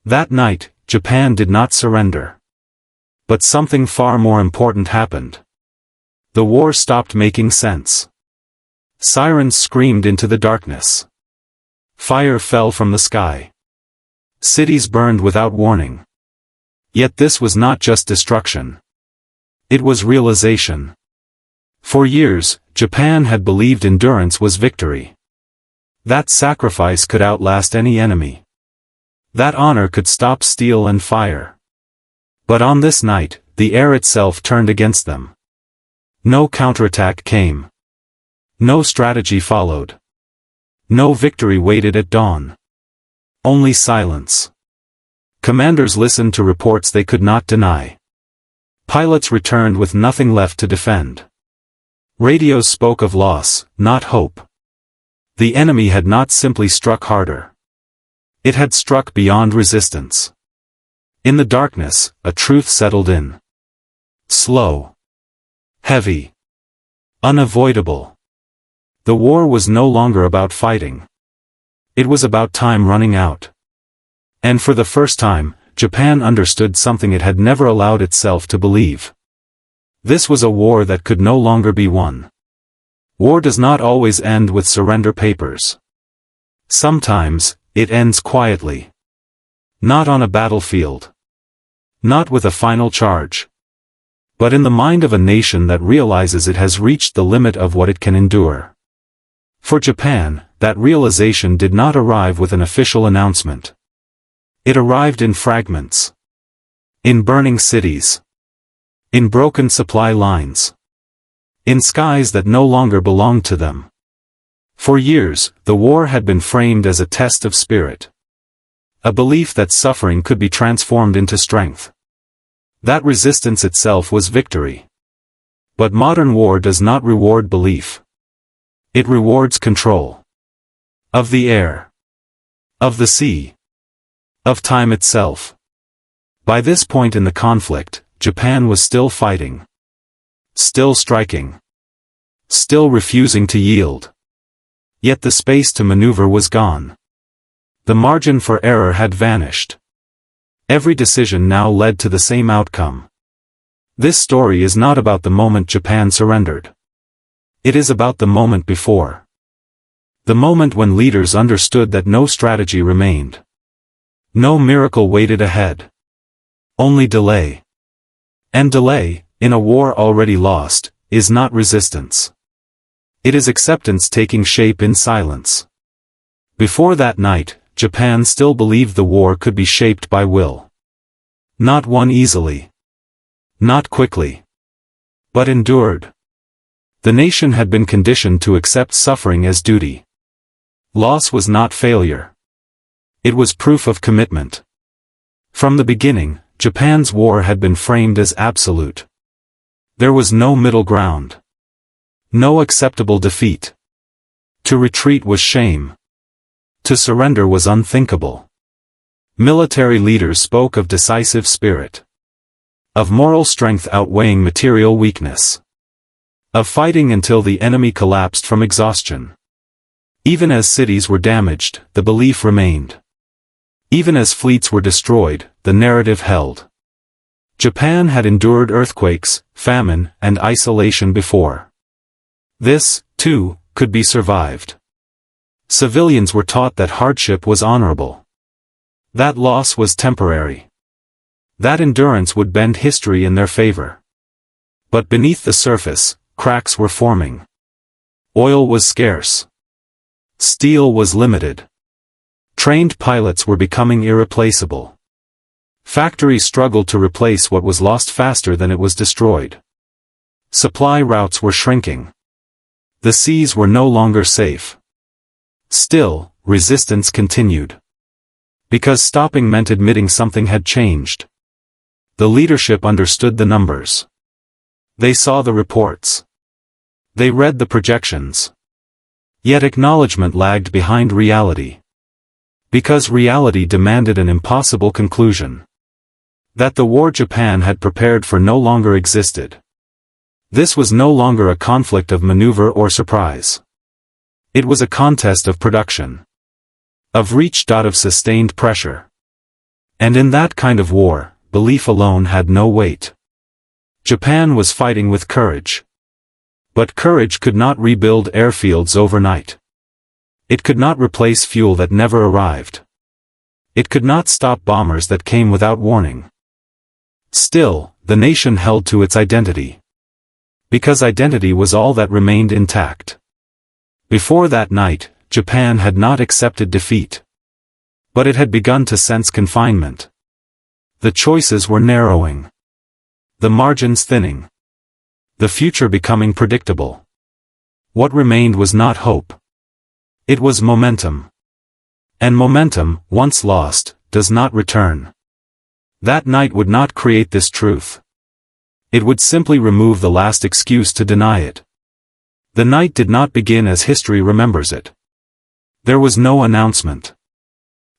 That night, Japan did not surrender. But something far more important happened. The war stopped making sense. Sirens screamed into the darkness. Fire fell from the sky. Cities burned without warning. Yet this was not just destruction. It was realization. For years, Japan had believed endurance was victory. That sacrifice could outlast any enemy. That honor could stop steel and fire. But on this night, the air itself turned against them. No counterattack came. No strategy followed. No victory waited at dawn. Only silence. Commanders listened to reports they could not deny. Pilots returned with nothing left to defend. Radios spoke of loss, not hope. The enemy had not simply struck harder. It had struck beyond resistance. In the darkness, a truth settled in. Slow. Heavy. Unavoidable. The war was no longer about fighting. It was about time running out. And for the first time, Japan understood something it had never allowed itself to believe. This was a war that could no longer be won. War does not always end with surrender papers. Sometimes, it ends quietly. Not on a battlefield. Not with a final charge. But in the mind of a nation that realizes it has reached the limit of what it can endure. For Japan, that realization did not arrive with an official announcement. It arrived in fragments. In burning cities. In broken supply lines. In skies that no longer belonged to them. For years, the war had been framed as a test of spirit. A belief that suffering could be transformed into strength. That resistance itself was victory. But modern war does not reward belief. It rewards control. Of the air. Of the sea. Of time itself. By this point in the conflict, Japan was still fighting. Still striking. Still refusing to yield. Yet the space to maneuver was gone. The margin for error had vanished. Every decision now led to the same outcome. This story is not about the moment Japan surrendered. It is about the moment before. The moment when leaders understood that no strategy remained. No miracle waited ahead. Only delay. And delay, in a war already lost, is not resistance. It is acceptance taking shape in silence. Before that night, Japan still believed the war could be shaped by will. Not won easily. Not quickly. But endured. The nation had been conditioned to accept suffering as duty. Loss was not failure. It was proof of commitment. From the beginning, Japan's war had been framed as absolute. There was no middle ground. No acceptable defeat. To retreat was shame. To surrender was unthinkable. Military leaders spoke of decisive spirit. Of moral strength outweighing material weakness. Of fighting until the enemy collapsed from exhaustion. Even as cities were damaged, the belief remained. Even as fleets were destroyed, the narrative held. Japan had endured earthquakes, famine, and isolation before. This, too, could be survived. Civilians were taught that hardship was honorable. That loss was temporary. That endurance would bend history in their favor. But beneath the surface, cracks were forming. Oil was scarce. Steel was limited. Trained pilots were becoming irreplaceable. Factories struggled to replace what was lost faster than it was destroyed. Supply routes were shrinking. The seas were no longer safe. Still, resistance continued. Because stopping meant admitting something had changed. The leadership understood the numbers. They saw the reports. They read the projections. Yet acknowledgement lagged behind reality. Because reality demanded an impossible conclusion. That the war Japan had prepared for no longer existed. This was no longer a conflict of maneuver or surprise. It was a contest of production. Of reach. Of sustained pressure. And in that kind of war, belief alone had no weight. Japan was fighting with courage. But courage could not rebuild airfields overnight. It could not replace fuel that never arrived. It could not stop bombers that came without warning. Still, the nation held to its identity. Because identity was all that remained intact. Before that night, Japan had not accepted defeat. But it had begun to sense confinement. The choices were narrowing. The margins thinning. The future becoming predictable. What remained was not hope. It was momentum. And momentum, once lost, does not return. That night would not create this truth. It would simply remove the last excuse to deny it. The night did not begin as history remembers it. There was no announcement.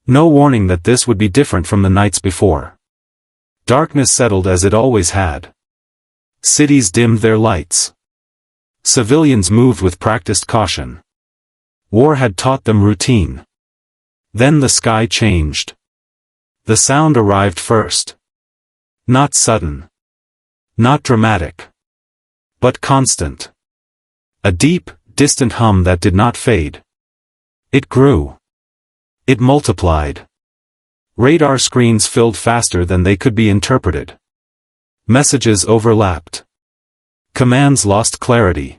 No warning that this would be different from the nights before. Darkness settled as it always had. Cities dimmed their lights. Civilians moved with practiced caution. War had taught them routine. Then the sky changed. The sound arrived first. Not sudden. Not dramatic. But constant. A deep, distant hum that did not fade. It grew. It multiplied. Radar screens filled faster than they could be interpreted. Messages overlapped. Commands lost clarity.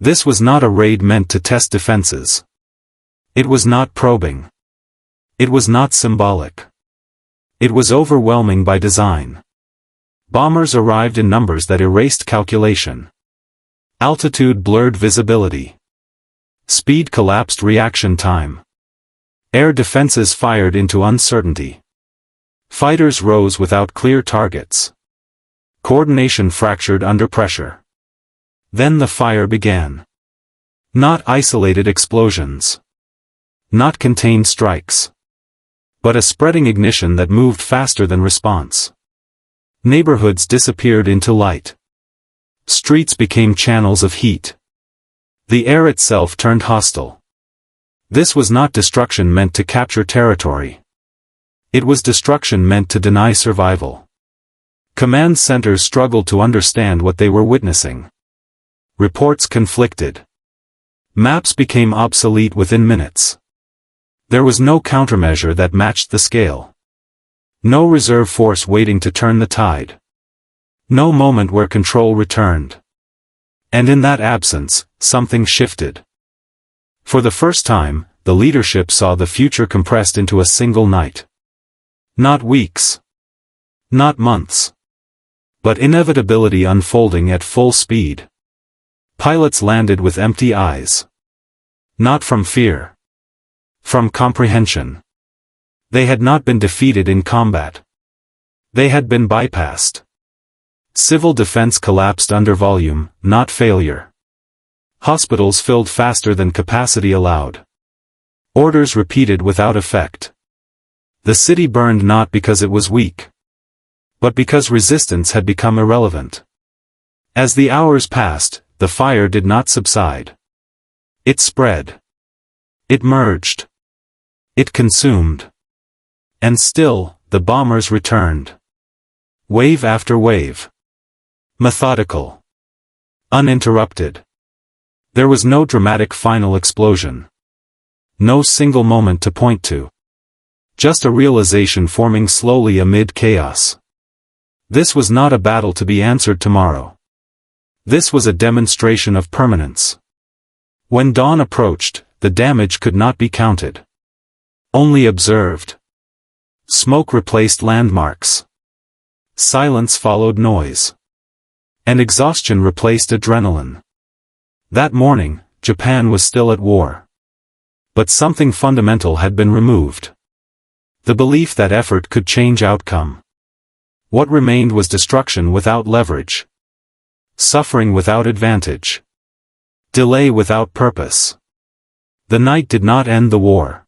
This was not a raid meant to test defenses. It was not probing. It was not symbolic. It was overwhelming by design. Bombers arrived in numbers that erased calculation. Altitude blurred visibility. Speed collapsed reaction time. Air defenses fired into uncertainty. Fighters rose without clear targets. Coordination fractured under pressure. Then the fire began. Not isolated explosions. Not contained strikes. But a spreading ignition that moved faster than response. Neighborhoods disappeared into light. Streets became channels of heat. The air itself turned hostile. This was not destruction meant to capture territory. It was destruction meant to deny survival. Command centers struggled to understand what they were witnessing. Reports conflicted. Maps became obsolete within minutes. There was no countermeasure that matched the scale. No reserve force waiting to turn the tide. No moment where control returned. And in that absence, something shifted. For the first time, the leadership saw the future compressed into a single night. Not weeks. Not months. But inevitability unfolding at full speed. Pilots landed with empty eyes. Not from fear. From comprehension. They had not been defeated in combat. They had been bypassed. Civil defense collapsed under volume, not failure. Hospitals filled faster than capacity allowed. Orders repeated without effect. The city burned not because it was weak, but because resistance had become irrelevant. As the hours passed, the fire did not subside. It spread. It merged. It consumed. And still, the bombers returned. Wave after wave. Methodical. Uninterrupted. There was no dramatic final explosion. No single moment to point to. Just a realization forming slowly amid chaos. This was not a battle to be answered tomorrow. This was a demonstration of permanence. When dawn approached, the damage could not be counted. Only observed. Smoke replaced landmarks. Silence followed noise. And exhaustion replaced adrenaline. That morning, Japan was still at war. But something fundamental had been removed. The belief that effort could change outcome. What remained was destruction without leverage. Suffering without advantage. Delay without purpose. The night did not end the war.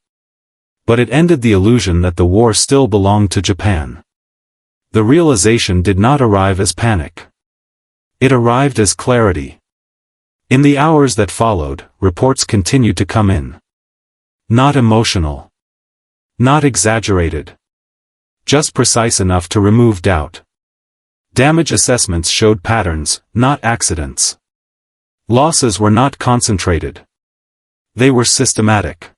But it ended the illusion that the war still belonged to Japan. The realization did not arrive as panic. It arrived as clarity. In the hours that followed, reports continued to come in. Not emotional. Not exaggerated. just precise enough to remove doubt. Damage assessments showed patterns, not accidents. Losses were not concentrated. They were systematic.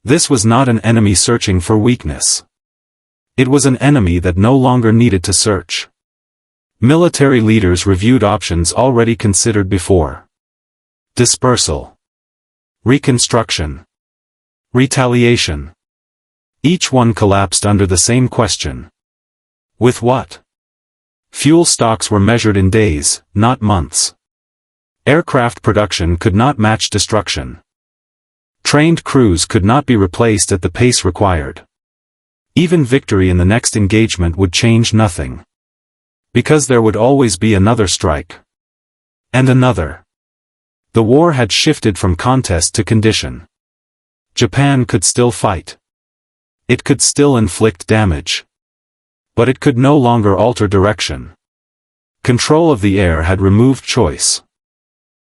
This was not an enemy searching for weakness. It was an enemy that no longer needed to search. Military leaders reviewed options already considered before. Dispersal. Reconstruction. Retaliation. Each one collapsed under the same question. With what? Fuel stocks were measured in days, not months. Aircraft production could not match destruction. Trained crews could not be replaced at the pace required. Even victory in the next engagement would change nothing. Because there would always be another strike. And another. The war had shifted from contest to condition. Japan could still fight. It could still inflict damage. But it could no longer alter direction. Control of the air had removed choice.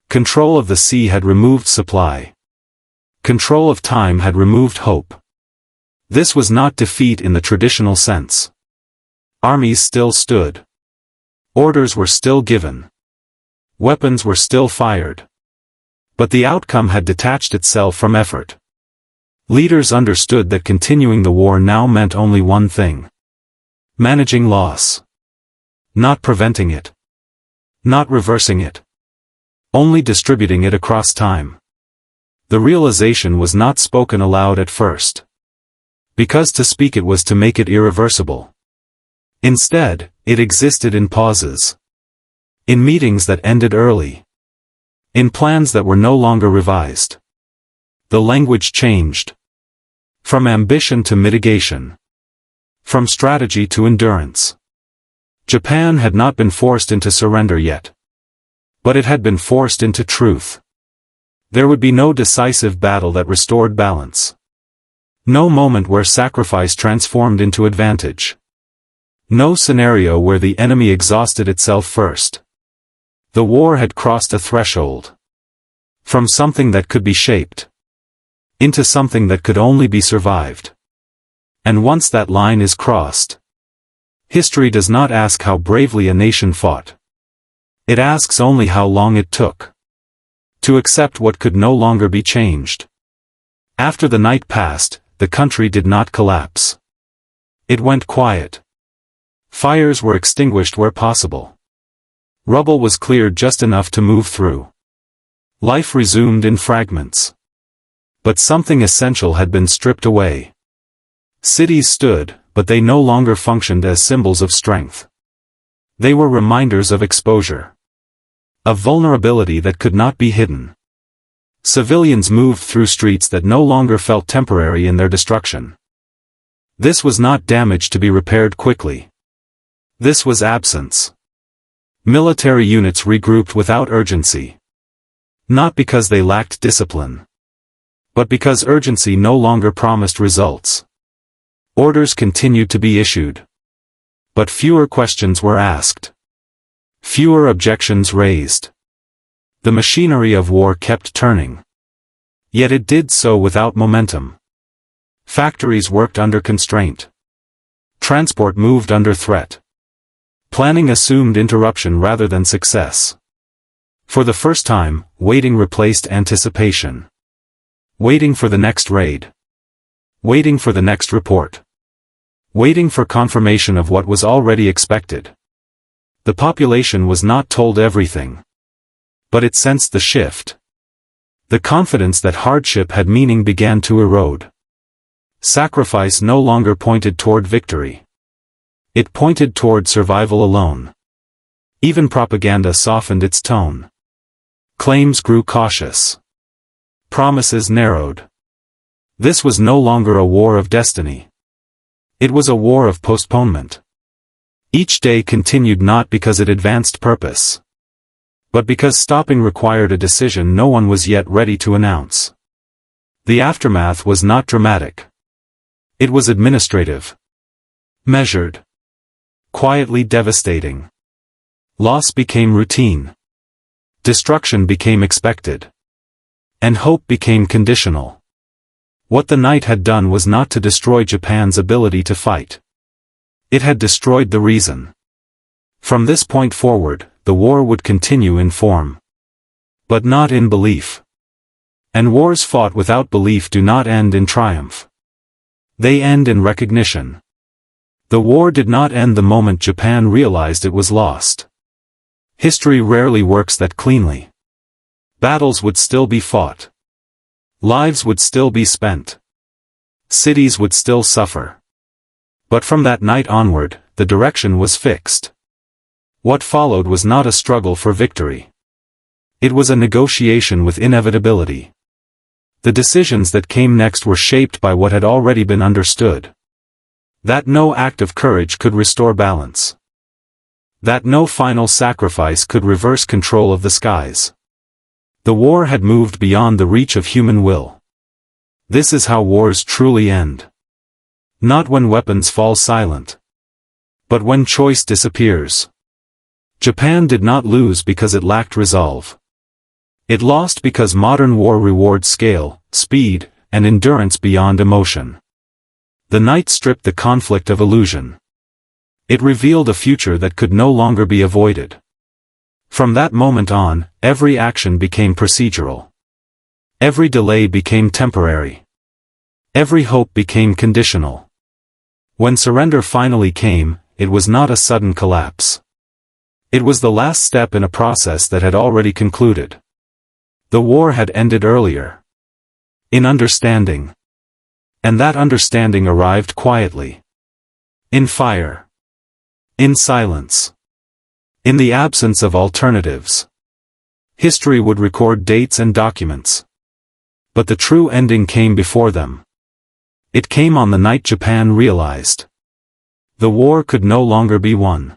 Control of the sea had removed supply. Control of time had removed hope. This was not defeat in the traditional sense. Armies still stood. Orders were still given. Weapons were still fired. But the outcome had detached itself from effort. Leaders understood that continuing the war now meant only one thing. Managing loss. Not preventing it. Not reversing it. Only distributing it across time. The realization was not spoken aloud at first. Because to speak it was to make it irreversible. Instead, it existed in pauses. In meetings that ended early. In plans that were no longer revised. The language changed. From ambition to mitigation. From strategy to endurance. Japan had not been forced into surrender yet. But it had been forced into truth. There would be no decisive battle that restored balance. No moment where sacrifice transformed into advantage. No scenario where the enemy exhausted itself first. The war had crossed a threshold. From something that could be shaped. Into something that could only be survived. And once that line is crossed, history does not ask how bravely a nation fought. It asks only how long it took to accept what could no longer be changed. After the night passed, the country did not collapse. It went quiet. Fires were extinguished where possible. Rubble was cleared just enough to move through. Life resumed in fragments. But something essential had been stripped away. Cities stood, but they no longer functioned as symbols of strength. They were reminders of exposure. Of vulnerability that could not be hidden. Civilians moved through streets that no longer felt temporary in their destruction. This was not damage to be repaired quickly. This was absence. Military units regrouped without urgency. Not because they lacked discipline. But because urgency no longer promised results. Orders continued to be issued. But fewer questions were asked. Fewer objections raised. The machinery of war kept turning. Yet it did so without momentum. Factories worked under constraint. Transport moved under threat. Planning assumed interruption rather than success. For the first time, waiting replaced anticipation. Waiting for the next raid. Waiting for the next report. Waiting for confirmation of what was already expected. The population was not told everything. But it sensed the shift. The confidence that hardship had meaning began to erode. Sacrifice no longer pointed toward victory. It pointed toward survival alone. Even propaganda softened its tone. Claims grew cautious. Promises narrowed. This was no longer a war of destiny. It was a war of postponement. Each day continued not because it advanced purpose, but because stopping required a decision no one was yet ready to announce. The aftermath was not dramatic. It was administrative. Measured. Quietly devastating. Loss became routine. Destruction became expected. And hope became conditional. What the night had done was not to destroy Japan's ability to fight. It had destroyed the reason. From this point forward, the war would continue in form. But not in belief. And wars fought without belief do not end in triumph. They end in recognition. The war did not end the moment Japan realized it was lost. History rarely works that cleanly. Battles would still be fought. Lives would still be spent. Cities would still suffer. But from that night onward, the direction was fixed. What followed was not a struggle for victory. It was a negotiation with inevitability. The decisions that came next were shaped by what had already been understood. That no act of courage could restore balance. That no final sacrifice could reverse control of the skies. The war had moved beyond the reach of human will. This is how wars truly end. Not when weapons fall silent. But when choice disappears. Japan did not lose because it lacked resolve. It lost because modern war rewards scale, speed, and endurance beyond emotion. The night stripped the conflict of illusion. It revealed a future that could no longer be avoided. From that moment on, every action became procedural. Every delay became temporary. Every hope became conditional. When surrender finally came, it was not a sudden collapse. It was the last step in a process that had already concluded. The war had ended earlier. In understanding. And that understanding arrived quietly. In fire. In silence. In the absence of alternatives. History would record dates and documents. But the true ending came before them. It came on the night Japan realized. The war could no longer be won.